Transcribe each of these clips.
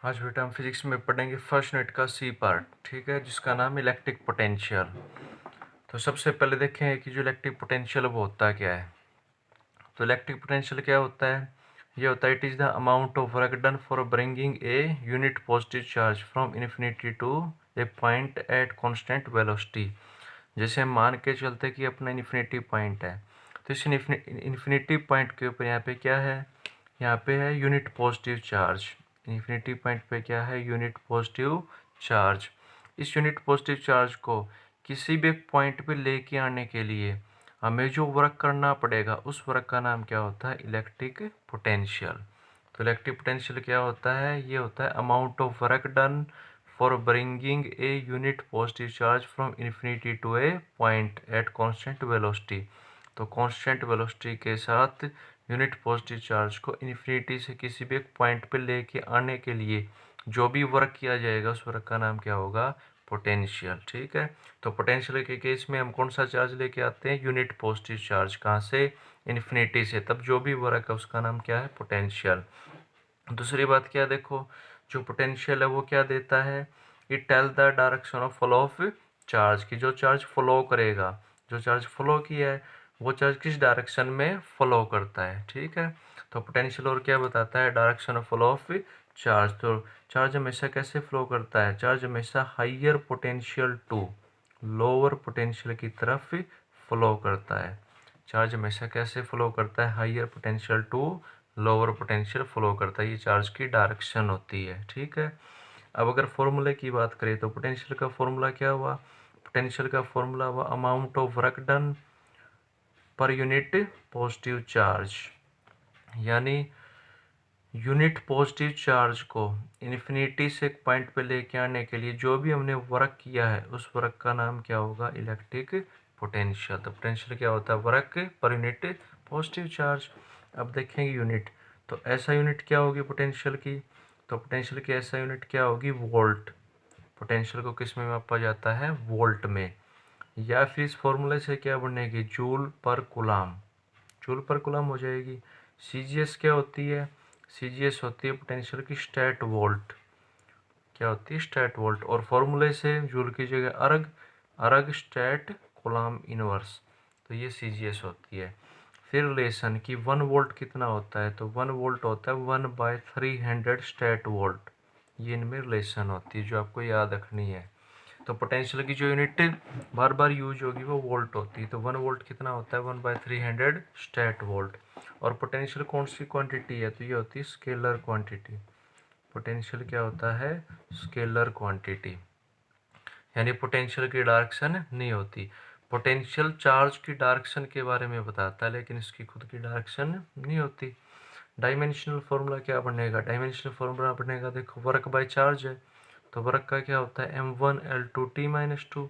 आज बेटा हम फिजिक्स में पढ़ेंगे फर्स्ट यूनिट का सी पार्ट, ठीक है, जिसका नाम है इलेक्ट्रिक पोटेंशियल। तो सबसे पहले देखें कि जो इलेक्ट्रिक पोटेंशियल वो होता क्या है। तो इलेक्ट्रिक पोटेंशियल क्या होता है, ये होता है it is the amount of work done for bringing a unit positive charge from infinity to a point at constant velocity. जैसे हम मान के चलते कि अपना इन्फिनिटी पॉइंट है, तो इस इन्फिनिटी पॉइंट के ऊपर यहाँ पे क्या है, यहाँ पे है unit positive charge. Infinity point पे क्या है, यूनिट पॉजिटिव चार्ज। इस यूनिट पॉजिटिव चार्ज को किसी भी पॉइंट पे लेके आने के लिए हमें जो वर्क करना पड़ेगा उस वर्क का नाम क्या होता है, इलेक्ट्रिक पोटेंशियल। तो इलेक्ट्रिक पोटेंशियल क्या होता है, ये होता है amount of work done for bringing a unit positive charge from infinity to a point at constant velocity. तो कांस्टेंट वेलोसिटी के साथ यूनिट पॉजिटिव चार्ज को इन्फिनिटी से किसी भी एक पॉइंट पे लेके आने के लिए जो भी वर्क किया जाएगा उस वर्क का नाम क्या होगा, पोटेंशियल। ठीक है, तो पोटेंशियल के केस में हम कौन सा चार्ज लेके आते हैं, यूनिट पॉजिटिव चार्ज। कहाँ से, इन्फिनिटी से। तब जो भी वर्क है उसका नाम क्या है, पोटेंशियल। दूसरी बात क्या देखो, जो पोटेंशियल है वो क्या देता है, it tell the direction of flow of charge, की जो चार्ज फ्लो करेगा, जो चार्ज फ्लो किया है वो चार्ज किस डायरेक्शन में फ्लो करता है। ठीक है, तो पोटेंशियल और क्या बताता है, direction of flow of charge. तो चार्ज हमेशा कैसे फ्लो करता है, चार्ज हमेशा higher potential to lower potential की तरफ फ्लो करता है। चार्ज हमेशा कैसे फ्लो करता है, higher potential to lower potential flow करता है, ये चार्ज की डायरेक्शन होती है। ठीक है, अब अगर फॉर्मूले की बात करें तो पोटेंशियल का फॉर्मूला क्या हुआ, पोटेंशियल का फॉर्मूला हुआ amount of work done per unit positive charge. यानी यूनिट पॉजिटिव चार्ज को इन्फिनिटी से एक पॉइंट पे लेके आने के लिए जो भी हमने वर्क किया है उस वर्क का नाम क्या होगा, इलेक्ट्रिक पोटेंशियल। तो पोटेंशियल क्या होता है, work per unit positive charge. अब देखेंगे यूनिट, तो ऐसा यूनिट क्या होगी पोटेंशियल की, तो पोटेंशियल की ऐसा यूनिट क्या होगी, वोल्ट। पोटेंशियल को किस में मापा जाता है, वोल्ट में। या फिर इस फॉर्मूले से क्या बनेगी, जूल पर कूलम, जूल पर कूलम हो जाएगी। सीजीएस क्या होती है, सीजीएस होती है पोटेंशियल की स्टैट वोल्ट। क्या होती है, स्टैट वोल्ट। और फॉर्मूले से जूल की जगह अर्ग, अर्ग स्टैट कूलम इनवर्स, तो ये सीजीएस होती है। फिर रिलेशन की 1 वोल्ट कितना होता है, तो 1 वोल्ट होता है 1/300 स्टैट वोल्ट। ये इनमें रिलेशन होती है जो आपको याद रखनी है। तो पोटेंशियल की जो यूनिट बार बार यूज होगी वो वोल्ट होती है। तो 1 वोल्ट कितना होता है, 1/300 स्टैट वोल्ट। और पोटेंशियल कौन सी क्वांटिटी है, तो ये होती है स्केलर क्वांटिटी। पोटेंशियल क्या होता है, स्केलर क्वांटिटी, यानी पोटेंशियल की डायरेक्शन नहीं होती। पोटेंशियल चार्ज की डायरेक्शन के बारे में बताता है लेकिन इसकी खुद की डायरेक्शन नहीं होती। डायमेंशनल फॉर्मूला क्या बनेगा, डायमेंशनल फॉर्मूला बनेगा, देखो वर्क बाय चार्ज है, तो वर्क का क्या होता है, m1L2T-2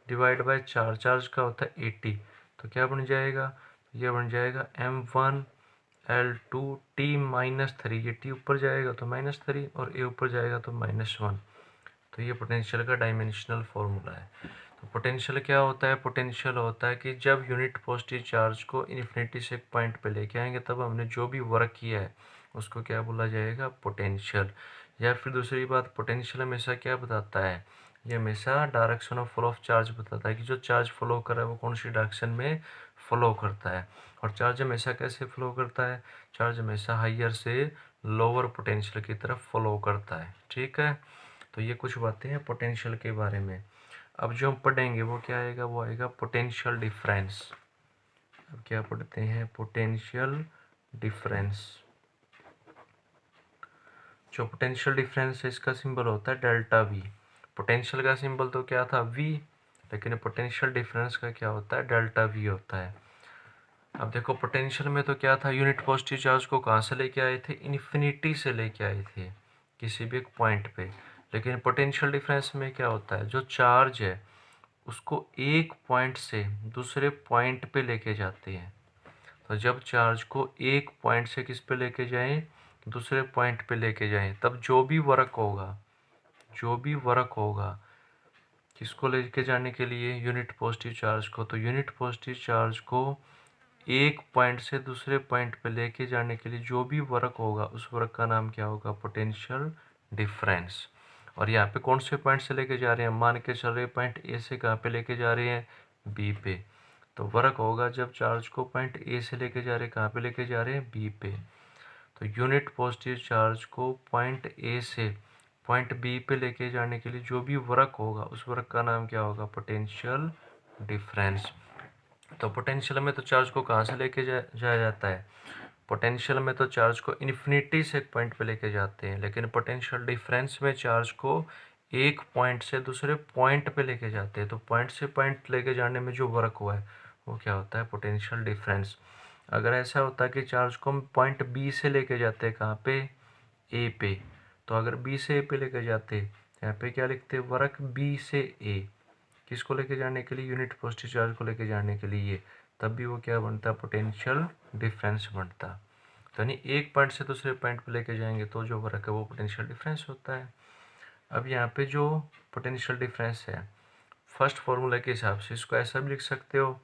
divide by charge, charge का होता है 80। तो क्या बन जाएगा, ये बन जाएगा m1L2T-3। ये टी ऊपर जाएगा तो -3 और ए ऊपर जाएगा तो -1। तो ये पोटेंशियल का डायमेंशनल फॉर्मूला है। तो पोटेंशियल क्या होता है, पोटेंशियल होता है कि जब यूनिट पॉजिटिव चार्ज को इन्फिनिटी से एक पॉइंट पे लेके आएंगे तब हमने जो भी वर्क किया है उसको क्या बोला जाएगा, पोटेंशियल। या फिर दूसरी बात, पोटेंशियल हमेशा क्या बताता है, ये हमेशा direction of flow of charge बताता है कि जो चार्ज फ्लो कर रहा है वो कौन सी डायरेक्शन में फ्लो करता है। और चार्ज हमेशा कैसे फ्लो करता है, चार्ज हमेशा हाइयर से लोअर पोटेंशियल की तरफ फ्लो करता है। ठीक है, तो ये कुछ बातें हैं पोटेंशियल के बारे में। अब जो हम पढ़ेंगे वो क्या आएगा, वो आएगा पोटेंशियल डिफरेंस। अब क्या पढ़ते हैं, पोटेंशियल डिफरेंस। जो पोटेंशियल डिफरेंस है इसका सिंबल होता है डेल्टा वी। पोटेंशियल का सिंबल तो क्या था, वी, लेकिन पोटेंशियल डिफरेंस का क्या होता है, डेल्टा वी होता है। अब देखो पोटेंशियल में तो क्या था, यूनिट पॉजिटिव चार्ज को कहाँ से लेके आए थे, इन्फिनिटी से लेके आए थे किसी भी एक पॉइंट पे। लेकिन पोटेंशियल डिफरेंस में क्या होता है, जो चार्ज है उसको एक पॉइंट से दूसरे पॉइंट पे लेके जाते हैं। तो जब चार्ज को एक पॉइंट से किस पे लेके जाएं, दूसरे पॉइंट पे लेके जाएं, तब जो भी वर्क होगा, जो भी वर्क होगा किसको लेके जाने के लिए, यूनिट पॉजिटिव चार्ज को। तो यूनिट पॉजिटिव चार्ज को एक पॉइंट से दूसरे पॉइंट पे लेके जाने के लिए जो भी वर्क होगा उस वर्क का नाम क्या होगा, पोटेंशियल डिफरेंस। और यहाँ पे कौन से पॉइंट से लेके जा रहे हैं, मान के चल रहे पॉइंट ए से कहाँ पे लेके जा रहे हैं, बी पे। तो वर्क होगा जब चार्ज को पॉइंट ए से लेके जा रहे हैं, कहाँ पे लेके जा रहे हैं, बी पे। तो यूनिट पॉजिटिव चार्ज को पॉइंट ए से पॉइंट बी पे लेके जाने के लिए जो भी वर्क होगा उस वर्क का नाम क्या होगा, पोटेंशियल डिफरेंस। तो पोटेंशियल में तो चार्ज को कहाँ से लेके जाया जाता है, पोटेंशियल में तो चार्ज को इन्फिनिटी से एक पॉइंट पे लेके जाते हैं, लेकिन पोटेंशियल डिफरेंस में चार्ज को एक पॉइंट से दूसरे पॉइंट पे लेके जाते हैं। तो पॉइंट से पॉइंट लेके जाने में जो वर्क हुआ है वो क्या होता है, पोटेंशियल डिफरेंस। अगर ऐसा होता है कि चार्ज को हम पॉइंट बी से लेके जाते हैं, कहाँ पे, ए पे, तो अगर बी से ए पे लेके जाते यहाँ पे क्या लिखते, वर्क बी से ए, किसको लेके जाने के लिए, यूनिट पॉजिटिव चार्ज को लेके जाने के लिए, तब भी वो क्या बनता, पोटेंशियल डिफरेंस बनता। तो यानी एक पॉइंट से दूसरे पॉइंट पे लेके जाएंगे तो जो वर्क है वो पोटेंशियल डिफरेंस होता है। अब यहाँ पे जो पोटेंशियल डिफरेंस है, फर्स्ट फॉर्मूला के हिसाब से इसको ऐसा भी लिख सकते हो,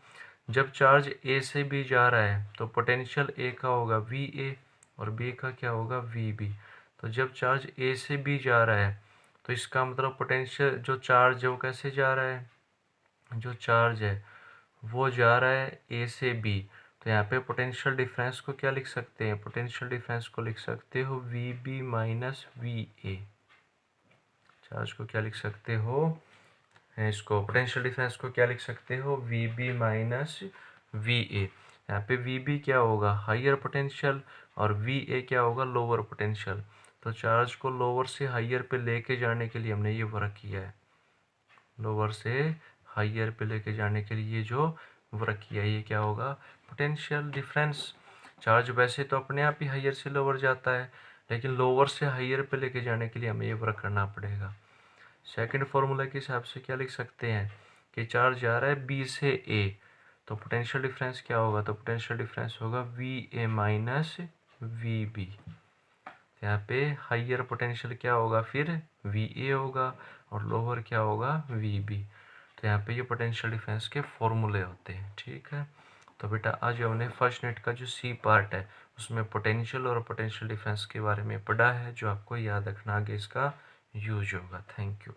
जब चार्ज ए से बी जा रहा है तो पोटेंशियल ए का होगा वी ए और बी का क्या होगा, वी बी। तो जब चार्ज ए से बी जा रहा है तो इसका मतलब पोटेंशियल जो चार्ज है वो कैसे जा रहा है, जो चार्ज है वो जा रहा है ए से बी। तो यहाँ पे पोटेंशियल डिफरेंस को क्या लिख सकते हैं, पोटेंशियल डिफरेंस को लिख सकते हो V B minus V A. Charge को क्या लिख सकते हो, इसको पोटेंशियल डिफरेंस को क्या लिख सकते हो, V B minus V A. यहाँ पे वी बी क्या होगा, हाइयर पोटेंशियल, और वी ए क्या होगा, लोअर पोटेंशियल। तो चार्ज को लोअर से हाइयर पे लेके जाने के लिए हमने ये वर्क किया है, लोअर से हाइयर पे लेके जाने के लिए जो वर्क किया है ये क्या होगा, पोटेंशियल डिफरेंस। चार्ज वैसे तो अपने आप ही हाइयर से लोअर जाता है, लेकिन लोअर से हाइयर पे लेके जाने के लिए हमें ये वर्क करना पड़ेगा। सेकंड फॉर्मूला के हिसाब से क्या लिख सकते हैं कि चार्ज जा रहा है बी से ए, तो पोटेंशियल डिफरेंस क्या होगा, तो पोटेंशियल डिफरेंस होगा V A minus V B. यहाँ पे हाइयर पोटेंशियल क्या होगा, फिर वी ए होगा, और लोअर क्या होगा, वी बी। तो यहाँ पे ये पोटेंशियल डिफरेंस के फॉर्मूले होते हैं, ठीक है। तो बेटा आज हमने फर्स्ट यूनिट का जो सी पार्ट है उसमें पोटेंशियल और पोटेंशियल डिफरेंस के बारे में पढ़ा है, जो आपको याद रखना आगे इसका यूज होगा। Thank you.